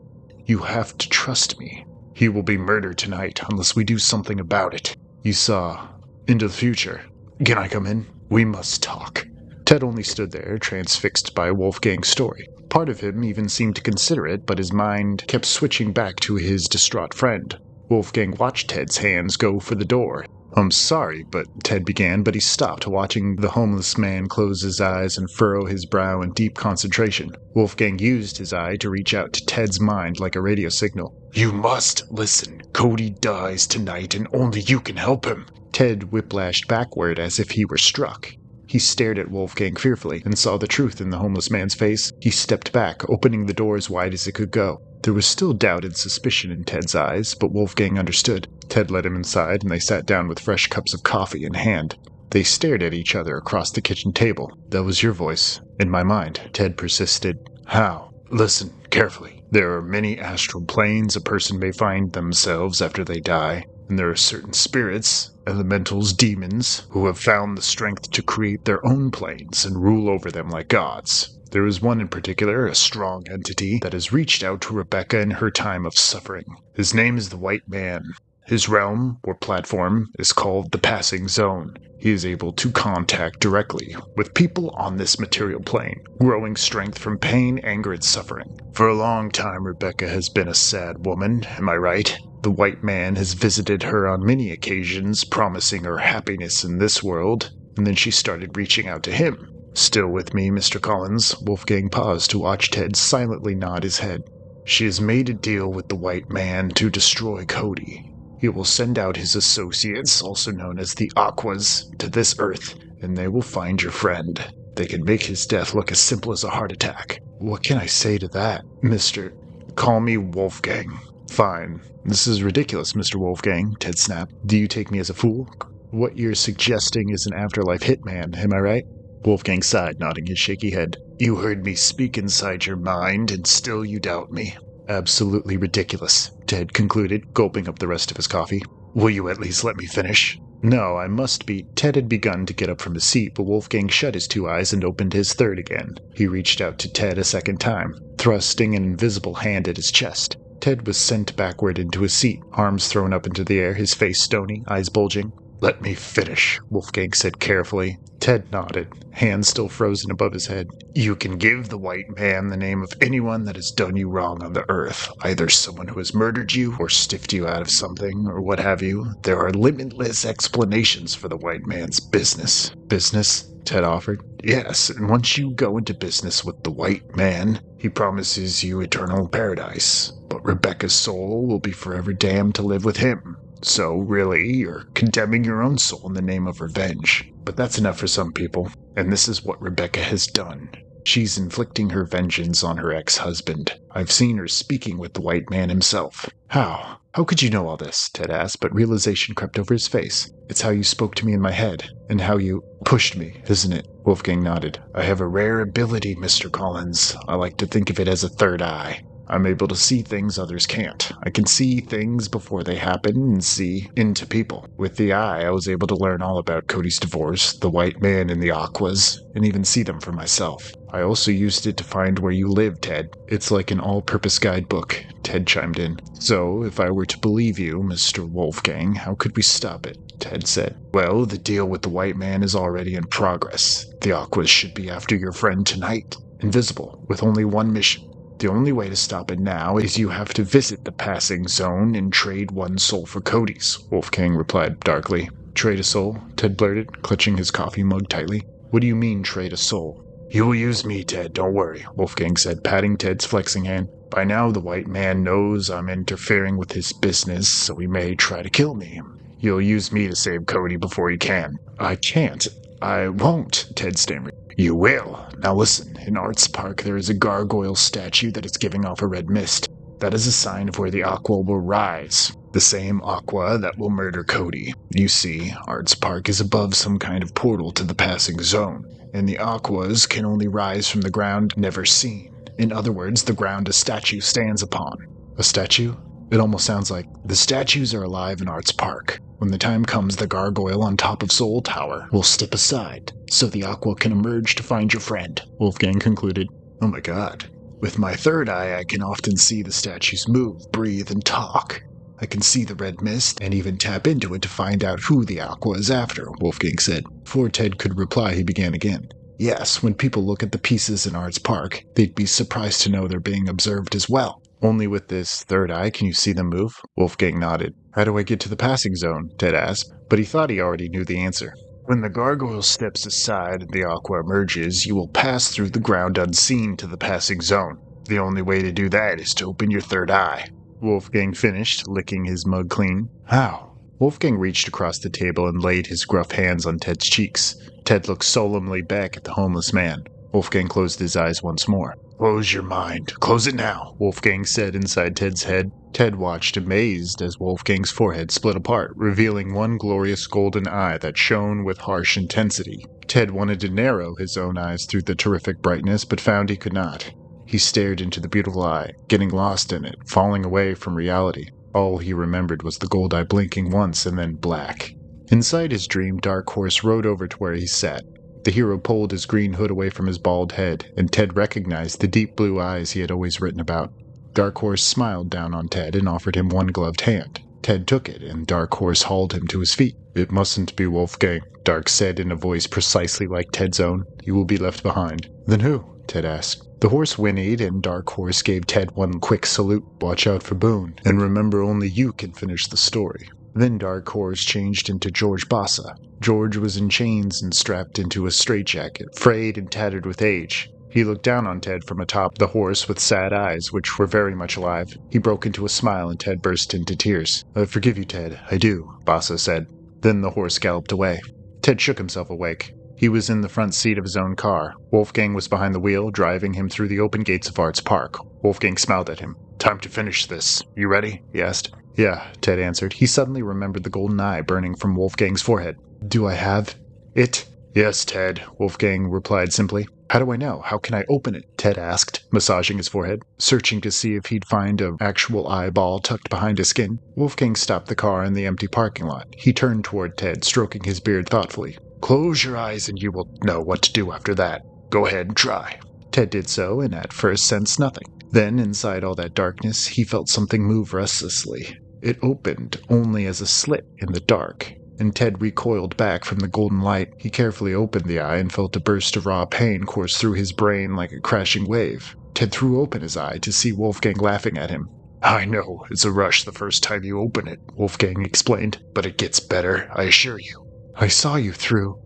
"You have to trust me. He will be murdered tonight unless we do something about it. You saw into the future. Can I come in? We must talk." Ted only stood there, transfixed by Wolfgang's story. Part of him even seemed to consider it, but his mind kept switching back to his distraught friend. Wolfgang watched Ted's hands go for the door. "I'm sorry, but," Ted began, but he stopped, watching the homeless man close his eyes and furrow his brow in deep concentration. Wolfgang used his eye to reach out to Ted's mind like a radio signal. "You must listen. Cody dies tonight, and only you can help him." Ted whiplashed backward as if he were struck. He stared at Wolfgang fearfully and saw the truth in the homeless man's face. He stepped back, opening the door as wide as it could go. There was still doubt and suspicion in Ted's eyes, but Wolfgang understood. Ted led him inside, and they sat down with fresh cups of coffee in hand. They stared at each other across the kitchen table. "That was your voice, in my mind," Ted persisted. "How?" "Listen carefully. There are many astral planes a person may find themselves after they die, and there are certain spirits, elementals, demons, who have found the strength to create their own planes and rule over them like gods. There is one in particular, a strong entity, that has reached out to Rebecca in her time of suffering. His name is the White Man. His realm, or platform, is called the Passing Zone. He is able to contact directly with people on this material plane, growing strength from pain, anger, and suffering. For a long time, Rebecca has been a sad woman, am I right? The White Man has visited her on many occasions, promising her happiness in this world, and then she started reaching out to him. Still with me, Mr. Collins?" Wolfgang paused to watch Ted silently nod his head. "She has made a deal with the White Man to destroy Cody. He will send out his associates, also known as the Aquas, to this Earth, and they will find your friend. They can make his death look as simple as a heart attack." "What can I say to that, Mr. "Call me Wolfgang." "Fine. This is ridiculous, Mr. Wolfgang," Ted snapped. "Do you take me as a fool? What you're suggesting is an afterlife hitman, am I right?" Wolfgang sighed, nodding his shaky head. "You heard me speak inside your mind, and still you doubt me." "Absolutely ridiculous," Ted concluded, gulping up the rest of his coffee. "Will you at least let me finish?" "No, I must be—" Ted had begun to get up from his seat, but Wolfgang shut his two eyes and opened his third again. He reached out to Ted a second time, thrusting an invisible hand at his chest. Ted was sent backward into his seat, arms thrown up into the air, his face stony, eyes bulging. "Let me finish," Wolfgang said carefully. Ted nodded, hands still frozen above his head. "You can give the white man the name of anyone that has done you wrong on the earth, either someone who has murdered you or stiffed you out of something, or what have you. There are limitless explanations for the white man's business." "Business?" Ted offered. "Yes, and once you go into business with the white man, he promises you eternal paradise. But Rebecca's soul will be forever damned to live with him. So, really, you're condemning your own soul in the name of revenge. But that's enough for some people, and this is what Rebecca has done. She's inflicting her vengeance on her ex-husband. I've seen her speaking with the white man himself." "How? How could you know all this?" Ted asked, but realization crept over his face. "It's how you spoke to me in my head, and how you pushed me, isn't it?" Wolfgang nodded. "I have a rare ability, Mr. Collins. I like to think of it as a third eye. I'm able to see things others can't. I can see things before they happen and see into people. With the eye, I was able to learn all about Cody's divorce, the white man and the Aquas, and even see them for myself. I also used it to find where you live, Ted. It's like an all-purpose guidebook," Ted chimed in. "So, if I were to believe you, Mr. Wolfgang, how could we stop it?" Ted said. "Well, the deal with the white man is already in progress. The Aquas should be after your friend tonight. Invisible, with only one mission. The only way to stop it now is you have to visit the passing zone and trade one soul for Cody's," Wolfgang replied darkly. "Trade a soul?" Ted blurted, clutching his coffee mug tightly. "What do you mean, trade a soul?" "You will use me, Ted, don't worry," Wolfgang said, patting Ted's flexing hand. "By now the white man knows I'm interfering with his business, so he may try to kill me. You'll use me to save Cody before he can." "I can't. I won't," Ted stammered. "You will. Now listen, in Arts Park there is a gargoyle statue that is giving off a red mist. That is a sign of where the Aqua will rise. The same Aqua that will murder Cody. You see, Arts Park is above some kind of portal to the passing zone, and the Aquas can only rise from the ground never seen. In other words, the ground a statue stands upon." "A statue?" It almost sounds like, "The statues are alive in Arts Park. When the time comes, the gargoyle on top of Soul Tower will step aside, so the Aqua can emerge to find your friend," Wolfgang concluded. "Oh my god. With my third eye, I can often see the statues move, breathe, and talk. I can see the red mist, and even tap into it to find out who the Aqua is after," Wolfgang said. Before Ted could reply, he began again. "Yes, when people look at the pieces in Arts Park, they'd be surprised to know they're being observed as well." "Only with this third eye can you see them move?" Wolfgang nodded. "How do I get to the passing zone?" Ted asked, but he thought he already knew the answer. "When the gargoyle steps aside and the Aqua emerges, you will pass through the ground unseen to the passing zone. The only way to do that is to open your third eye," Wolfgang finished, licking his mug clean. "How?" Wolfgang reached across the table and laid his gruff hands on Ted's cheeks. Ted looked solemnly back at the homeless man. Wolfgang closed his eyes once more. "Close your mind. Close it now," Wolfgang said inside Ted's head. Ted watched amazed as Wolfgang's forehead split apart, revealing one glorious golden eye that shone with harsh intensity. Ted wanted to narrow his own eyes through the terrific brightness, but found he could not. He stared into the beautiful eye, getting lost in it, falling away from reality. All he remembered was the gold eye blinking once and then black. Inside his dream, Dark Horse rode over to where he sat. The hero pulled his green hood away from his bald head, and Ted recognized the deep blue eyes he had always written about. Dark Horse smiled down on Ted and offered him one gloved hand. Ted took it, and Dark Horse hauled him to his feet. "It mustn't be Wolfgang," Dark said in a voice precisely like Ted's own. "You will be left behind." "Then who?" Ted asked. The horse whinnied, and Dark Horse gave Ted one quick salute. "Watch out for Boone, and remember only you can finish the story." Then Dark Horse changed into George Bassa. George was in chains and strapped into a straitjacket, frayed and tattered with age. He looked down on Ted from atop the horse with sad eyes, which were very much alive. He broke into a smile, and Ted burst into tears. "I forgive you, Ted. I do," Bassa said. Then the horse galloped away. Ted shook himself awake. He was in the front seat of his own car. Wolfgang was behind the wheel, driving him through the open gates of Arts Park. Wolfgang smiled at him. "Time to finish this. You ready?" he asked. "Yeah," Ted answered. He suddenly remembered the golden eye burning from Wolfgang's forehead. "Do I have it?" "Yes, Ted," Wolfgang replied simply. "How do I know? How can I open it?" Ted asked, massaging his forehead, searching to see if he'd find an actual eyeball tucked behind his skin. Wolfgang stopped the car in the empty parking lot. He turned toward Ted, stroking his beard thoughtfully. "Close your eyes and you will know what to do after that. Go ahead and try." Ted did so, and at first sensed nothing. Then, inside all that darkness, he felt something move restlessly. It opened only as a slit in the dark, and Ted recoiled back from the golden light. He carefully opened the eye and felt a burst of raw pain course through his brain like a crashing wave. Ted threw open his eye to see Wolfgang laughing at him. "I know, it's a rush the first time you open it," Wolfgang explained, "but it gets better, I assure you." "I saw you through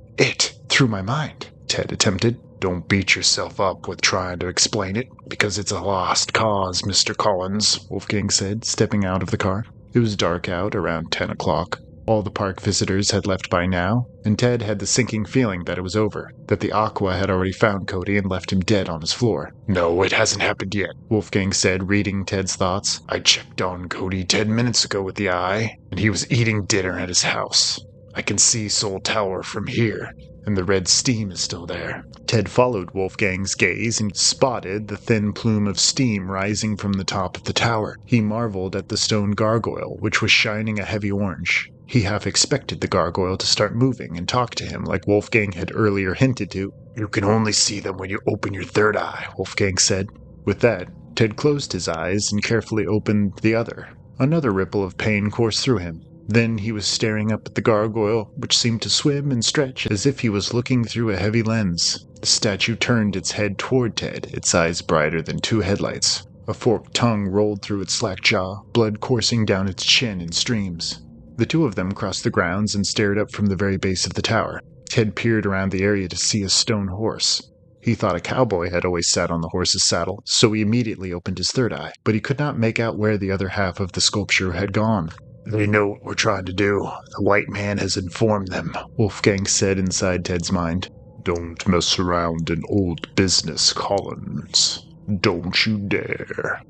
my mind," Ted attempted. "Don't beat yourself up with trying to explain it, because it's a lost cause, Mr. Collins," Wolfgang said, stepping out of the car. It was dark out, around 10 o'clock. All the park visitors had left by now, and Ted had the sinking feeling that it was over, that the Aqua had already found Cody and left him dead on his floor. "No, it hasn't happened yet," Wolfgang said, reading Ted's thoughts. "I checked on Cody 10 minutes ago with the eye, and he was eating dinner at his house. I can see Soul Tower from here, and the red steam is still there." Ted followed Wolfgang's gaze and spotted the thin plume of steam rising from the top of the tower. He marveled at the stone gargoyle, which was shining a heavy orange. He half expected the gargoyle to start moving and talk to him like Wolfgang had earlier hinted to. "You can only see them when you open your third eye," Wolfgang said. With that, Ted closed his eyes and carefully opened the other. Another ripple of pain coursed through him. Then he was staring up at the gargoyle, which seemed to swim and stretch as if he was looking through a heavy lens. The statue turned its head toward Ted, its eyes brighter than two headlights. A forked tongue rolled through its slack jaw, blood coursing down its chin in streams. The two of them crossed the grounds and stared up from the very base of the tower. Ted peered around the area to see a stone horse. He thought a cowboy had always sat on the horse's saddle, so he immediately opened his third eye, but he could not make out where the other half of the sculpture had gone. "They know what we're trying to do. The white man has informed them," Wolfgang said inside Ted's mind. "Don't mess around in old business, Collins. Don't you dare."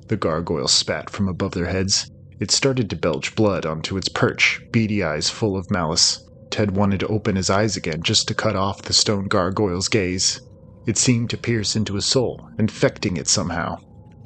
The gargoyle spat from above their heads. It started to belch blood onto its perch, beady eyes full of malice. Ted wanted to open his eyes again just to cut off the stone gargoyle's gaze. It seemed to pierce into his soul, infecting it somehow.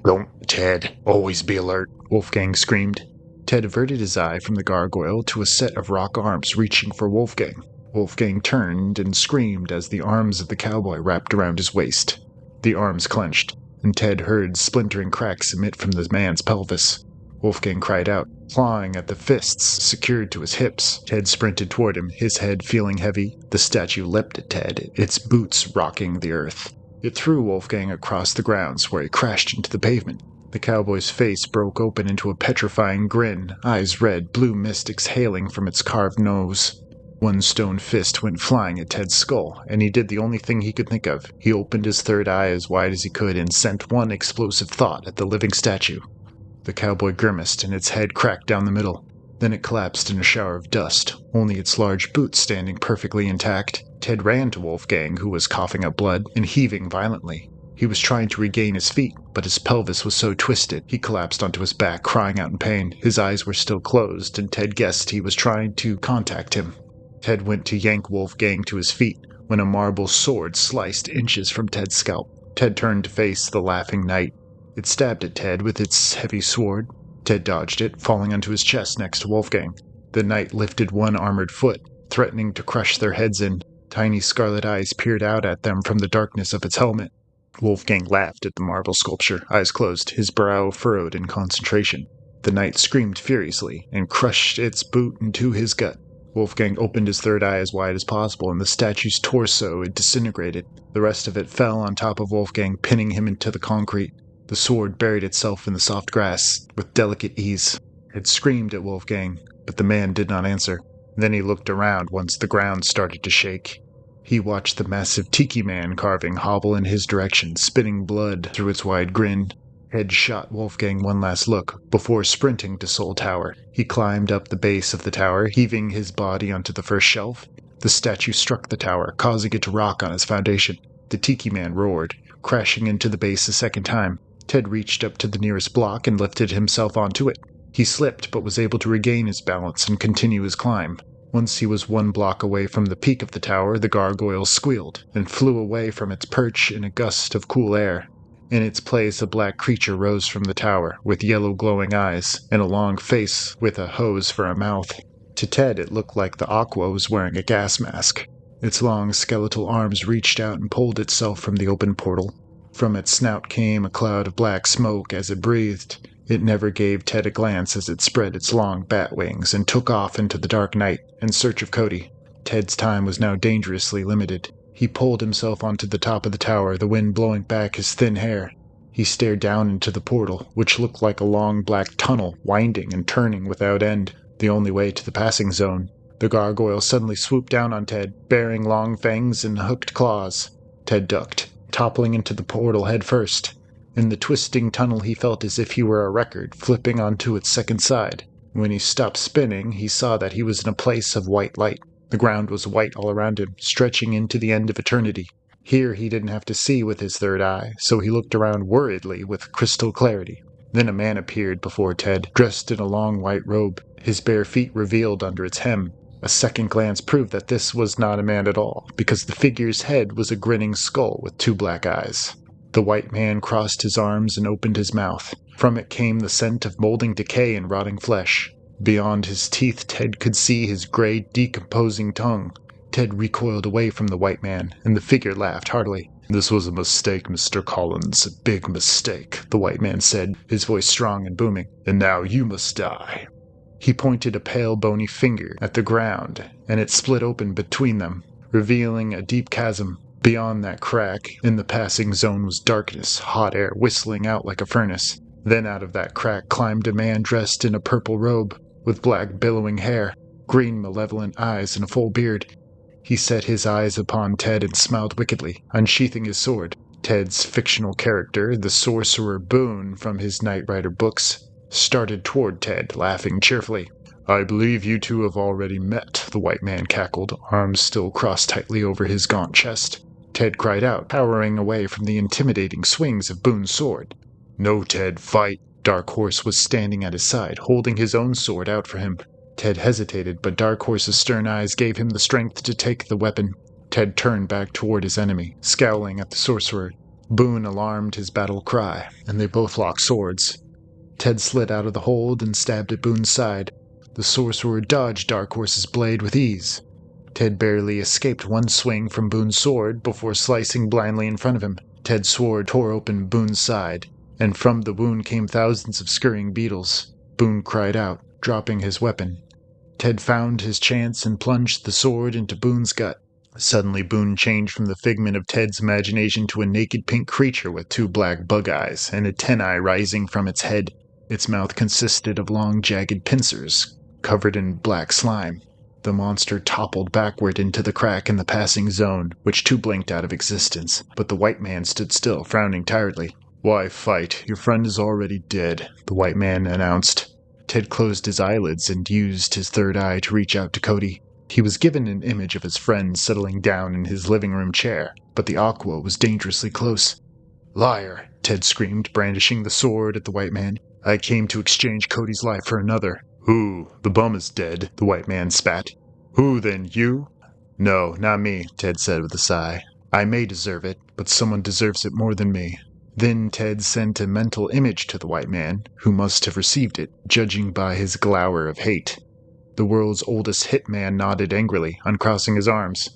"Don't, Ted. Always be alert," Wolfgang screamed. Ted averted his eye from the gargoyle to a set of rock arms reaching for Wolfgang. Wolfgang turned and screamed as the arms of the cowboy wrapped around his waist. The arms clenched, and Ted heard splintering cracks emit from the man's pelvis. Wolfgang cried out, clawing at the fists secured to his hips. Ted sprinted toward him, his head feeling heavy. The statue leapt at Ted, its boots rocking the earth. It threw Wolfgang across the grounds, where he crashed into the pavement. The cowboy's face broke open into a petrifying grin, eyes red, blue mist exhaling from its carved nose. One stone fist went flying at Ted's skull, and he did the only thing he could think of. He opened his third eye as wide as he could and sent one explosive thought at the living statue. The cowboy grimaced, and its head cracked down the middle. Then it collapsed in a shower of dust, only its large boots standing perfectly intact. Ted ran to Wolfgang, who was coughing up blood and heaving violently. He was trying to regain his feet, but his pelvis was so twisted, he collapsed onto his back, crying out in pain. His eyes were still closed, and Ted guessed he was trying to contact him. Ted went to yank Wolfgang to his feet when a marble sword sliced inches from Ted's scalp. Ted turned to face the laughing knight. It stabbed at Ted with its heavy sword. Ted dodged it, falling onto his chest next to Wolfgang. The knight lifted one armored foot, threatening to crush their heads in. Tiny scarlet eyes peered out at them from the darkness of its helmet. Wolfgang laughed at the marble sculpture, eyes closed, his brow furrowed in concentration. The knight screamed furiously and crushed its boot into his gut. Wolfgang opened his third eye as wide as possible, and the statue's torso disintegrated. The rest of it fell on top of Wolfgang, pinning him into the concrete. The sword buried itself in the soft grass with delicate ease. It screamed at Wolfgang, but the man did not answer. Then he looked around once the ground started to shake. He watched the massive tiki man carving hobble in his direction, spitting blood through its wide grin. Ted shot Wolfgang one last look before sprinting to Soul Tower. He climbed up the base of the tower, heaving his body onto the first shelf. The statue struck the tower, causing it to rock on its foundation. The tiki man roared, crashing into the base a second time. Ted reached up to the nearest block and lifted himself onto it. He slipped, but was able to regain his balance and continue his climb. Once he was 1 block away from the peak of the tower, the gargoyle squealed and flew away from its perch in a gust of cool air. In its place, a black creature rose from the tower, with yellow glowing eyes and a long face with a hose for a mouth. To Ted, it looked like the Aqua was wearing a gas mask. Its long skeletal arms reached out and pulled itself from the open portal. From its snout came a cloud of black smoke as it breathed. It never gave Ted a glance as it spread its long bat wings and took off into the dark night in search of Cody. Ted's time was now dangerously limited. He pulled himself onto the top of the tower, the wind blowing back his thin hair. He stared down into the portal, which looked like a long black tunnel, winding and turning without end, the only way to the passing zone. The gargoyle suddenly swooped down on Ted, bearing long fangs and hooked claws. Ted ducked, toppling into the portal head first. In the twisting tunnel he felt as if he were a record, flipping onto its second side. When he stopped spinning, he saw that he was in a place of white light. The ground was white all around him, stretching into the end of eternity. Here he didn't have to see with his third eye, so he looked around worriedly with crystal clarity. Then a man appeared before Ted, dressed in a long white robe, his bare feet revealed under its hem. A second glance proved that this was not a man at all, because the figure's head was a grinning skull with two black eyes. The white man crossed his arms and opened his mouth. From it came the scent of molding decay and rotting flesh. Beyond his teeth, Ted could see his gray, decomposing tongue. Ted recoiled away from the white man, and the figure laughed heartily. "This was a mistake, Mr. Collins, a big mistake," the white man said, his voice strong and booming. "And now you must die." He pointed a pale, bony finger at the ground, and it split open between them, revealing a deep chasm. Beyond that crack, in the passing zone, was darkness, hot air whistling out like a furnace. Then out of that crack climbed a man dressed in a purple robe, with black billowing hair, green malevolent eyes, and a full beard. He set his eyes upon Ted and smiled wickedly, unsheathing his sword. Ted's fictional character, the sorcerer Boone from his Knight Rider books, started toward Ted, laughing cheerfully. "I believe you two have already met," the white man cackled, arms still crossed tightly over his gaunt chest. Ted cried out, powering away from the intimidating swings of Boone's sword. "No, Ted, fight!" Dark Horse was standing at his side, holding his own sword out for him. Ted hesitated, but Dark Horse's stern eyes gave him the strength to take the weapon. Ted turned back toward his enemy, scowling at the sorcerer. Boone alarmed his battle cry, and they both locked swords. Ted slid out of the hold and stabbed at Boone's side. The sorcerer dodged Dark Horse's blade with ease. Ted barely escaped one swing from Boone's sword before slicing blindly in front of him. Ted's sword tore open Boone's side, and from the wound came thousands of scurrying beetles. Boone cried out, dropping his weapon. Ted found his chance and plunged the sword into Boone's gut. Suddenly Boone changed from the figment of Ted's imagination to a naked pink creature with two black bug eyes and antennae rising from its head. Its mouth consisted of long, jagged pincers, covered in black slime. The monster toppled backward into the crack in the passing zone, which too blinked out of existence, but the white man stood still, frowning tiredly. "Why fight? Your friend is already dead," the white man announced. Ted closed his eyelids and used his third eye to reach out to Cody. He was given an image of his friend settling down in his living room chair, but the aqua was dangerously close. "Liar!" Ted screamed, brandishing the sword at the white man. "I came to exchange Cody's life for another." "Who? The bum is dead," the white man spat. "Who then, you?" "No, not me," Ted said with a sigh. "I may deserve it, but someone deserves it more than me." Then Ted sent a mental image to the white man, who must have received it, judging by his glower of hate. The world's oldest hitman nodded angrily, uncrossing his arms.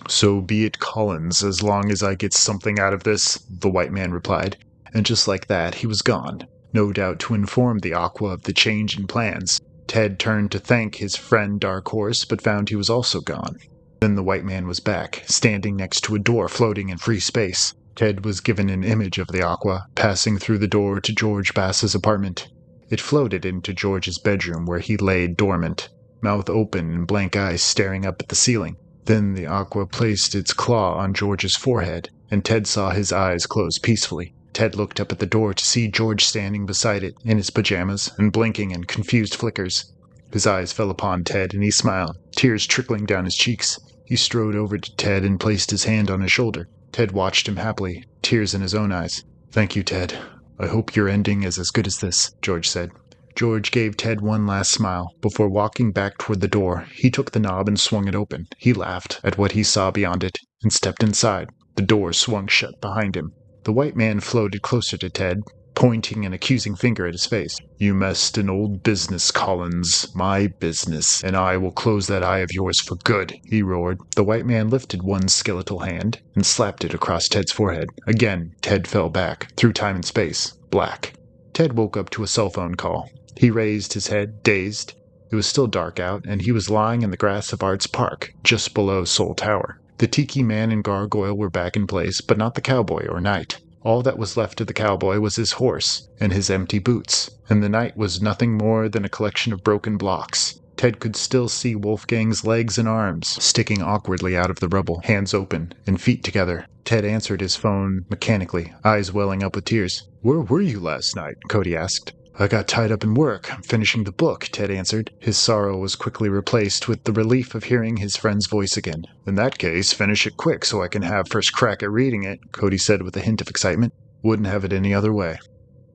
"So be it, Collins, as long as I get something out of this," the white man replied. And just like that, he was gone, no doubt to inform the Aqua of the change in plans. Ted turned to thank his friend Dark Horse, but found he was also gone. Then the white man was back, standing next to a door floating in free space. Ted was given an image of the Aqua, passing through the door to George Bass's apartment. It floated into George's bedroom where he lay dormant, mouth open and blank eyes staring up at the ceiling. Then the Aqua placed its claw on George's forehead, and Ted saw his eyes close peacefully. Ted looked up at the door to see George standing beside it, in his pajamas, and blinking in confused flickers. His eyes fell upon Ted, and he smiled, tears trickling down his cheeks. He strode over to Ted and placed his hand on his shoulder. Ted watched him happily, tears in his own eyes. "Thank you, Ted. I hope your ending is as good as this," George said. George gave Ted one last smile. Before walking back toward the door, he took the knob and swung it open. He laughed at what he saw beyond it, and stepped inside. The door swung shut behind him. The white man floated closer to Ted, pointing an accusing finger at his face. "You messed an old business, Collins. My business. And I will close that eye of yours for good," he roared. The white man lifted one skeletal hand and slapped it across Ted's forehead. Again, Ted fell back, through time and space, black. Ted woke up to a cell phone call. He raised his head, dazed. It was still dark out, and he was lying in the grass of Arts Park, just below Soul Tower. The Tiki Man and Gargoyle were back in place, but not the cowboy or knight. All that was left of the cowboy was his horse and his empty boots, and the knight was nothing more than a collection of broken blocks. Ted could still see Wolfgang's legs and arms sticking awkwardly out of the rubble, hands open and feet together. Ted answered his phone mechanically, eyes welling up with tears. "Where were you last night?" Cody asked. "I got tied up in work. I'm finishing the book," Ted answered. His sorrow was quickly replaced with the relief of hearing his friend's voice again. "In that case, finish it quick so I can have first crack at reading it," Cody said with a hint of excitement. "Wouldn't have it any other way."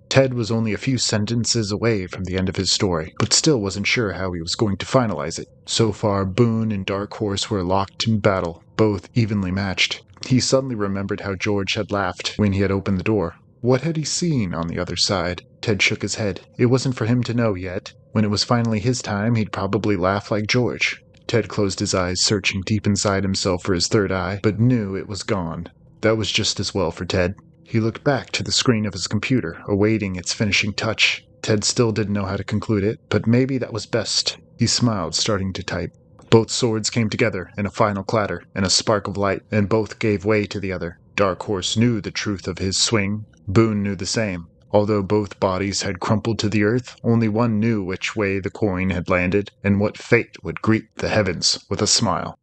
Ted was only a few sentences away from the end of his story, but still wasn't sure how he was going to finalize it. So far, Boone and Dark Horse were locked in battle, both evenly matched. He suddenly remembered how George had laughed when he had opened the door. What had he seen on the other side? Ted shook his head. It wasn't for him to know yet. When it was finally his time, he'd probably laugh like George. Ted closed his eyes, searching deep inside himself for his third eye, but knew it was gone. That was just as well for Ted. He looked back to the screen of his computer, awaiting its finishing touch. Ted still didn't know how to conclude it, but maybe that was best. He smiled, starting to type. Both swords came together in a final clatter and a spark of light, and both gave way to the other. Dark Horse knew the truth of his swing. Boone knew the same. Although both bodies had crumpled to the earth, only one knew which way the coin had landed and what fate would greet the heavens with a smile.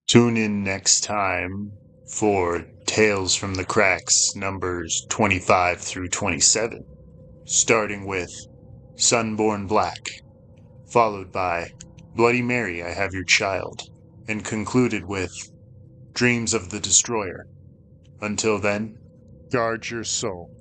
Tune in next time for Tales from the Cracks numbers 25 through 27, starting with Sunborn Black, followed by Bloody Mary, I Have Your Child, and concluded with Dreams of the Destroyer. Until then, guard your soul.